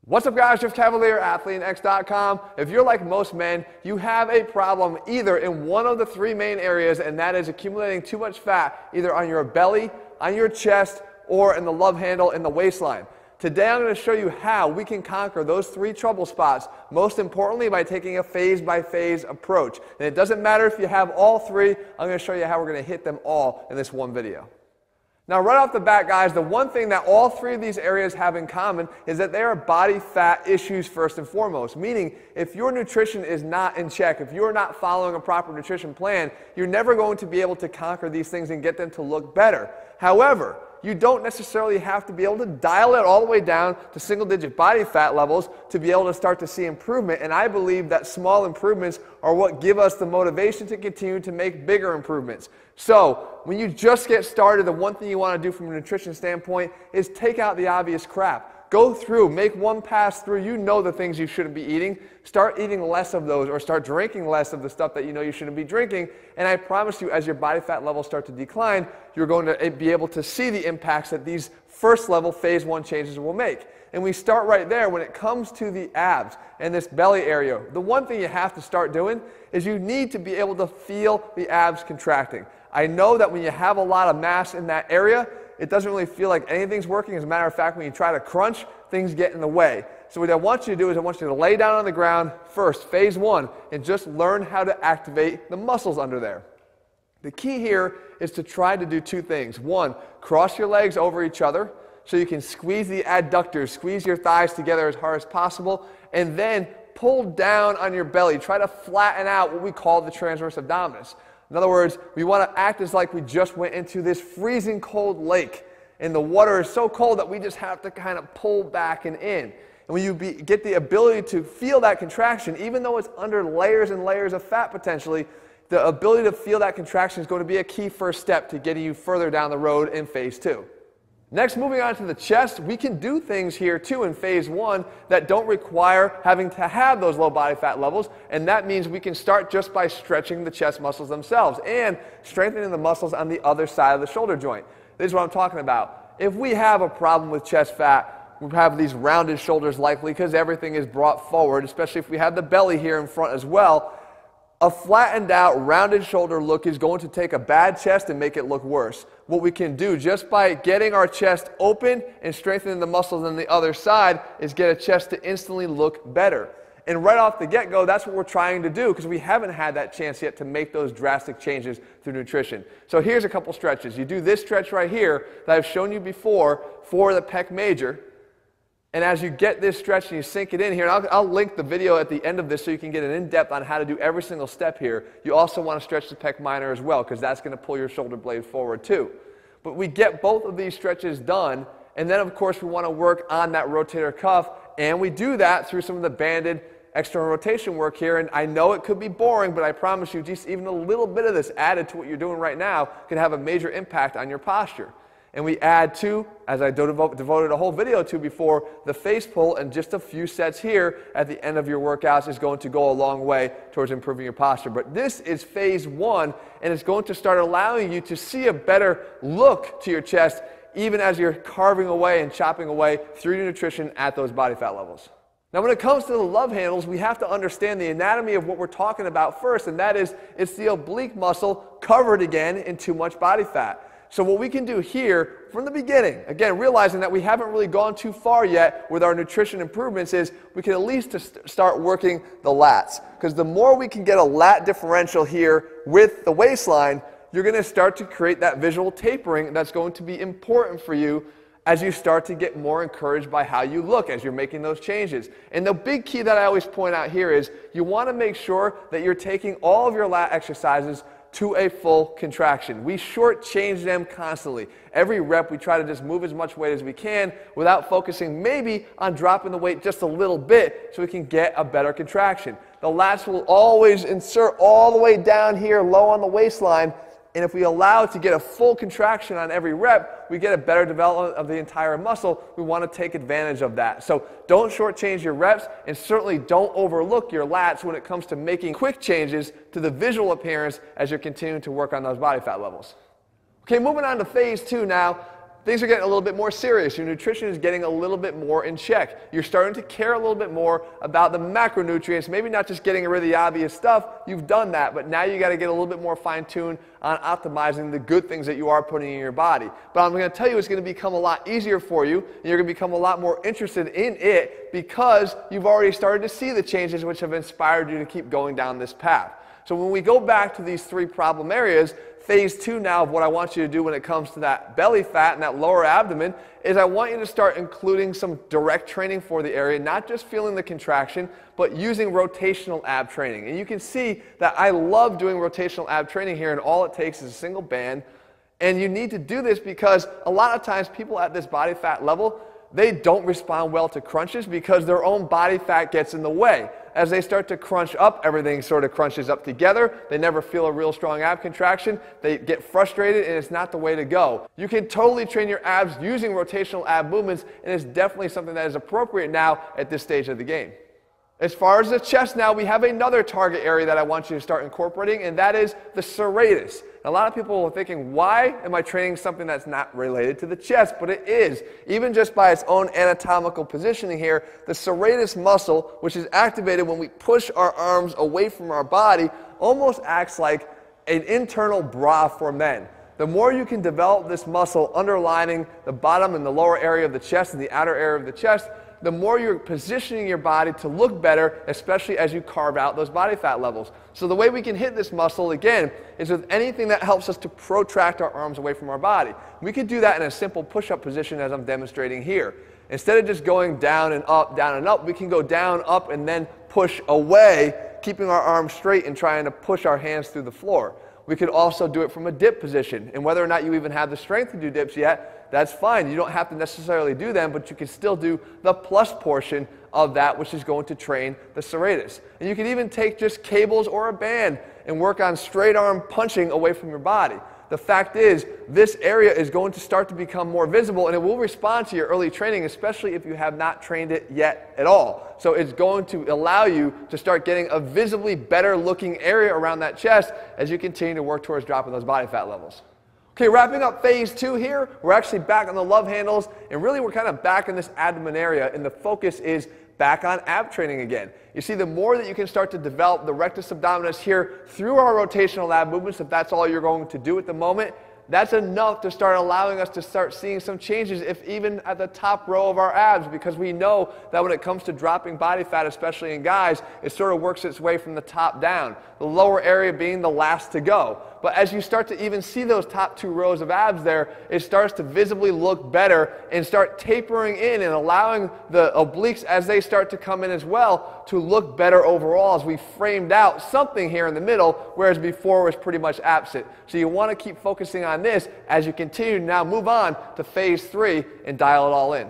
What's up guys, Jeff Cavalier, ATHLEAN-X.com. If you're like most men, you have a problem either in one of the three main areas, and that is accumulating too much fat either on your belly, on your chest, or in the love handle in the waistline. Today I'm going to show you how we can conquer those three trouble spots, most importantly by taking a phase-by-phase approach. And it doesn't matter if you have all three, I'm going to show you how we're going to hit them all in this one video. Now right off the bat guys, the one thing that all three of these areas have in common is that they are body fat issues first and foremost. Meaning if your nutrition is not in check, if you're not following a proper nutrition plan, you're never going to be able to conquer these things and get them to look better. However, you don't necessarily have to be able to dial it all the way down to single-digit body fat levels to be able to start to see improvement. And I believe that small improvements are what give us the motivation to continue to make bigger improvements. So when you just get started, the one thing you want to do from a nutrition standpoint is take out the obvious crap. Go through, make one pass through. You know the things you shouldn't be eating. Start eating less of those, or start drinking less of the stuff that you know you shouldn't be drinking. And I promise you, as your body fat levels start to decline, you're going to be able to see the impacts that these first level phase one changes will make. And we start right there when it comes to the abs and this belly area. The one thing you have to start doing is you need to be able to feel the abs contracting. I know that when you have a lot of mass in that area, it doesn't really feel like anything's working. As a matter of fact, when you try to crunch, things get in the way. So what I want you to do is I want you to lay down on the ground first, phase one, and just learn how to activate the muscles under there. The key here is to try to do two things. One, cross your legs over each other so you can squeeze the adductors, squeeze your thighs together as hard as possible, and then pull down on your belly. Try to flatten out what we call the transverse abdominis. In other words, we want to act as like we just went into this freezing cold lake, and the water is so cold that we just have to kind of pull back and in. And when you get the ability to feel that contraction, even though it's under layers and layers of fat potentially, the ability to feel that contraction is going to be a key first step to getting you further down the road in phase two. Next, moving on to the chest, we can do things here too in phase one that don't require having to have those low body fat levels, and that means we can start just by stretching the chest muscles themselves and strengthening the muscles on the other side of the shoulder joint. This is what I'm talking about. If we have a problem with chest fat, we have these rounded shoulders likely because everything is brought forward, especially if we have the belly here in front as well. A flattened out, rounded shoulder look is going to take a bad chest and make it look worse. What we can do just by getting our chest open and strengthening the muscles on the other side is get a chest to instantly look better. And right off the get-go, that's what we're trying to do because we haven't had that chance yet to make those drastic changes through nutrition. So here's a couple stretches. You do this stretch right here that I've shown you before for the pec major. And as you get this stretch and you sink it in here, and I'll link the video at the end of this so you can get an in-depth on how to do every single step here. You also want to stretch the pec minor as well because that's going to pull your shoulder blade forward too. But we get both of these stretches done, and then of course we want to work on that rotator cuff, and we do that through some of the banded external rotation work here. And I know it could be boring, but I promise you just even a little bit of this added to what you're doing right now can have a major impact on your posture. And we add to, as I devoted a whole video to before, the face pull, and just a few sets here at the end of your workouts is going to go a long way towards improving your posture. But this is phase one, and it's going to start allowing you to see a better look to your chest even as you're carving away and chopping away through your nutrition at those body fat levels. Now when it comes to the love handles, we have to understand the anatomy of what we're talking about first, and that is it's the oblique muscle covered again in too much body fat. So what we can do here from the beginning, again realizing that we haven't really gone too far yet with our nutrition improvements, is we can at least start working the lats. Because the more we can get a lat differential here with the waistline, you're going to start to create that visual tapering that's going to be important for you as you start to get more encouraged by how you look as you're making those changes. And the big key that I always point out here is you want to make sure that you're taking all of your lat exercises to a full contraction. We shortchange them constantly. Every rep we try to just move as much weight as we can without focusing maybe on dropping the weight just a little bit so we can get a better contraction. The lats will always insert all the way down here low on the waistline, and if we allow it to get a full contraction on every rep, we get a better development of the entire muscle. We want to take advantage of that. So don't shortchange your reps, and certainly don't overlook your lats when it comes to making quick changes to the visual appearance as you're continuing to work on those body fat levels. Okay, moving on to phase two now. things are getting a little bit more serious. Your nutrition is getting a little bit more in check. You're starting to care a little bit more about the macronutrients, maybe not just getting rid of the obvious stuff. You've done that, but now you got to get a little bit more fine-tuned on optimizing the good things that you are putting in your body. But I'm going to tell you it's going to become a lot easier for you, and you're going to become a lot more interested in it because you've already started to see the changes which have inspired you to keep going down this path. So when we go back to these 3 problem areas, phase 2 now of what I want you to do when it comes to that belly fat and that lower abdomen is I want you to start including some direct training for the area, not just feeling the contraction, but using rotational ab training. And you can see that I love doing rotational ab training here, and all it takes is a single band. And you need to do this because a lot of times people at this body fat level, they don't respond well to crunches because their own body fat gets in the way. As they start to crunch up, everything sort of crunches up together. They never feel a real strong ab contraction. They get frustrated, and it's not the way to go. You can totally train your abs using rotational ab movements, and it's definitely something that is appropriate now at this stage of the game. As far as the chest now, we have another target area that I want you to start incorporating, and that is the serratus. A lot of people are thinking, why am I training something that's not related to the chest? But it is. Even just by its own anatomical positioning here, the serratus muscle, which is activated when we push our arms away from our body, almost acts like an internal bra for men. The more you can develop this muscle underlining the bottom and the lower area of the chest and the outer area of the chest, the more you're positioning your body to look better, especially as you carve out those body fat levels. So the way we can hit this muscle, again, is with anything that helps us to protract our arms away from our body. We could do that in a simple push-up position as I'm demonstrating here. Instead of just going down and up, we can go down, up, and then push away, keeping our arms straight and trying to push our hands through the floor. We could also do it from a dip position, and whether or not you even have the strength to do dips yet, that's fine. You don't have to necessarily do them, but you can still do the plus portion of that, which is going to train the serratus. And you can even take just cables or a band and work on straight arm punching away from your body. The fact is, this area is going to start to become more visible, and it will respond to your early training, especially if you have not trained it yet at all. So it's going to allow you to start getting a visibly better looking area around that chest as you continue to work towards dropping those body fat levels. Okay, wrapping up phase 2 here, we're actually back on the love handles, and really we're kind of back in this abdomen area, and the focus is back on ab training again. You see, the more that you can start to develop the rectus abdominis here through our rotational ab movements, if that's all you're going to do at the moment, that's enough to start allowing us to start seeing some changes, if even at the top row of our abs, because we know that when it comes to dropping body fat, especially in guys, it sort of works its way from the top down, the lower area being the last to go. But as you start to even see those top 2 rows of abs there, it starts to visibly look better and start tapering in and allowing the obliques, as they start to come in as well, to look better overall as we framed out something here in the middle, whereas before it was pretty much absent. So you want to keep focusing on this as you continue to now move on to phase 3 and dial it all in.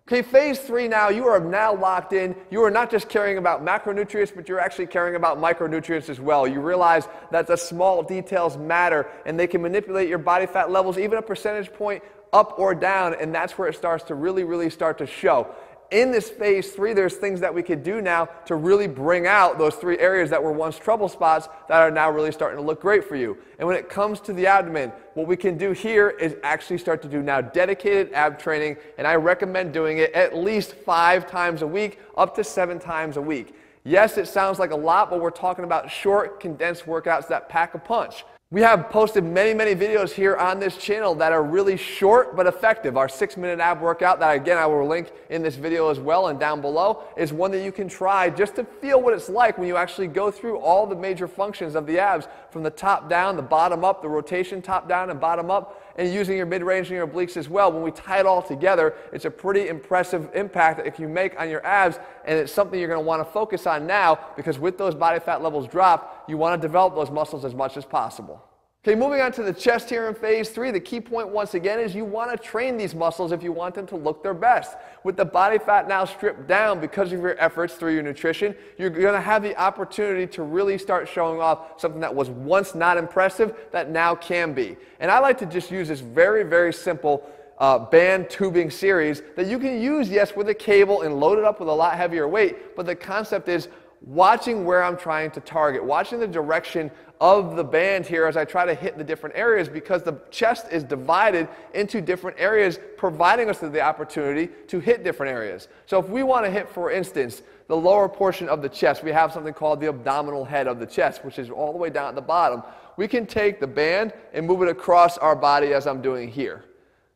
Okay, phase 3 now, you are now locked in. You are not just caring about macronutrients, but you're actually caring about micronutrients as well. You realize that the small details matter, and they can manipulate your body fat levels even a percentage point up or down, and that's where it starts to really start to show. In this phase 3, there's things that we could do now to really bring out those 3 areas that were once trouble spots that are now really starting to look great for you. And when it comes to the abdomen, what we can do here is actually start to do now dedicated ab training, and I recommend doing it at least 5 times a week, up to 7 times a week. Yes, it sounds like a lot, but we're talking about short, condensed workouts that pack a punch. We have posted many videos here on this channel that are really short but effective. Our 6-minute ab workout that, again, I will link in this video as well and down below, is one that you can try just to feel what it's like when you actually go through all the major functions of the abs, from the top down, the bottom up, the rotation top down and bottom up, and using your mid-range and your obliques as well. When we tie it all together, it's a pretty impressive impact that it can make on your abs, and it's something you're going to want to focus on now, because with those body fat levels dropped, you want to develop those muscles as much as possible. Okay, moving on to the chest here in phase 3, the key point once again is you want to train these muscles if you want them to look their best. With the body fat now stripped down because of your efforts through your nutrition, you're going to have the opportunity to really start showing off something that was once not impressive that now can be. And I like to just use this very simple band tubing series that you can use, yes, with a cable and load it up with a lot heavier weight, but the concept is, watching where I'm trying to target, watching the direction of the band here as I try to hit the different areas, because the chest is divided into different areas, providing us with the opportunity to hit different areas. So if we want to hit, for instance, the lower portion of the chest, we have something called the abdominal head of the chest, which is all the way down at the bottom. We can take the band and move it across our body as I'm doing here.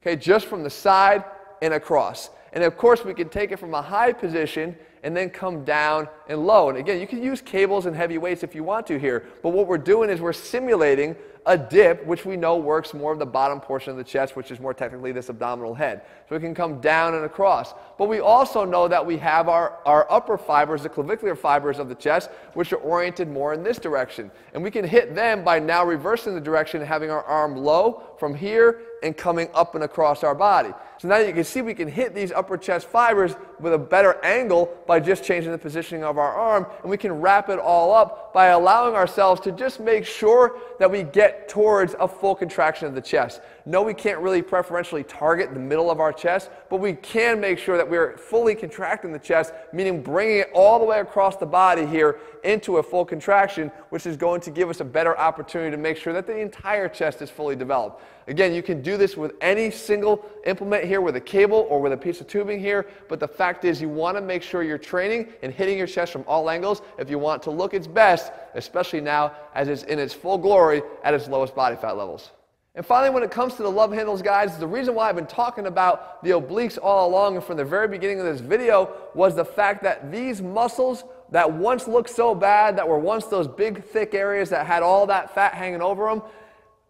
Okay, just from the side and across. And of course, we can take it from a high position and then come down and low. And again, you can use cables and heavy weights if you want to here, but what we're doing is we're simulating a dip, which we know works more of the bottom portion of the chest, which is more technically this abdominal head. So we can come down and across. But we also know that we have our upper fibers, the clavicular fibers of the chest, which are oriented more in this direction. And we can hit them by now reversing the direction and having our arm low from here and coming up and across our body. So now you can see we can hit these upper chest fibers with a better angle by just changing the positioning of our arm, and we can wrap it all up by allowing ourselves to just make sure that we get towards a full contraction of the chest. No, we can't really preferentially target the middle of our chest, but we can make sure that we're fully contracting the chest, meaning bringing it all the way across the body here into a full contraction, which is going to give us a better opportunity to make sure that the entire chest is fully developed. Again, you can do this with any single implement here, with a cable or with a piece of tubing here, but the fact is you want to make sure you're training and hitting your chest from all angles if you want to look its best, especially now as it's in its full glory at its lowest body fat levels. And finally, when it comes to the love handles, guys, the reason why I've been talking about the obliques all along and from the very beginning of this video was the fact that these muscles that once looked so bad, that were once those big, thick areas that had all that fat hanging over them,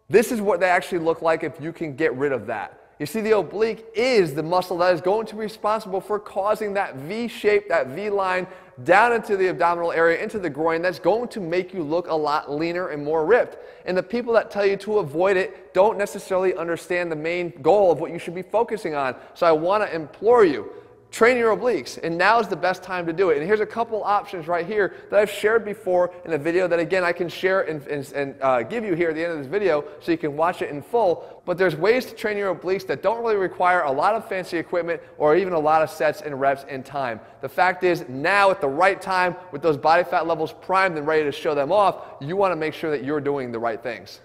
this is what they actually look like if you can get rid of that. You see, the oblique is the muscle that is going to be responsible for causing that V shape, that V line, down into the abdominal area, into the groin. That's going to make you look a lot leaner and more ripped. And the people that tell you to avoid it don't necessarily understand the main goal of what you should be focusing on. So I want to implore you, train your obliques, and now is the best time to do it. And here's a couple options right here that I've shared before in a video that, again, I can share and give you here at the end of this video so you can watch it in full. But there's ways to train your obliques that don't really require a lot of fancy equipment or even a lot of sets and reps and time. The fact is, now at the right time, with those body fat levels primed and ready to show them off, you want to make sure that you're doing the right things.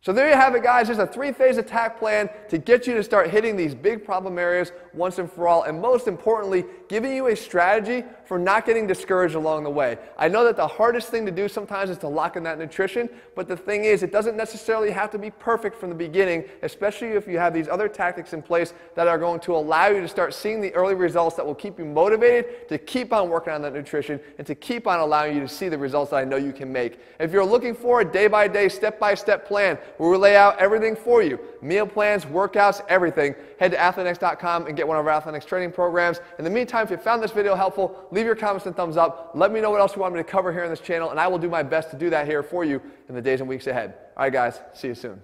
So there you have it, guys. There's a 3-phase attack plan to get you to start hitting these big problem areas once and for all, and most importantly, giving you a strategy for not getting discouraged along the way. I know that the hardest thing to do sometimes is to lock in that nutrition, but the thing is, it doesn't necessarily have to be perfect from the beginning, especially if you have these other tactics in place that are going to allow you to start seeing the early results that will keep you motivated to keep on working on that nutrition and to keep on allowing you to see the results that I know you can make. If you're looking for a day-by-day, step-by-step plan where we lay out everything for you, meal plans, workouts, everything, head to ATHLEAN-X.com and get one of our ATHLEAN-X training programs. In the meantime, if you found this video helpful, leave your comments and thumbs up. Let me know what else you want me to cover here on this channel, and I will do my best to do that here for you in the days and weeks ahead. All right, guys, see you soon.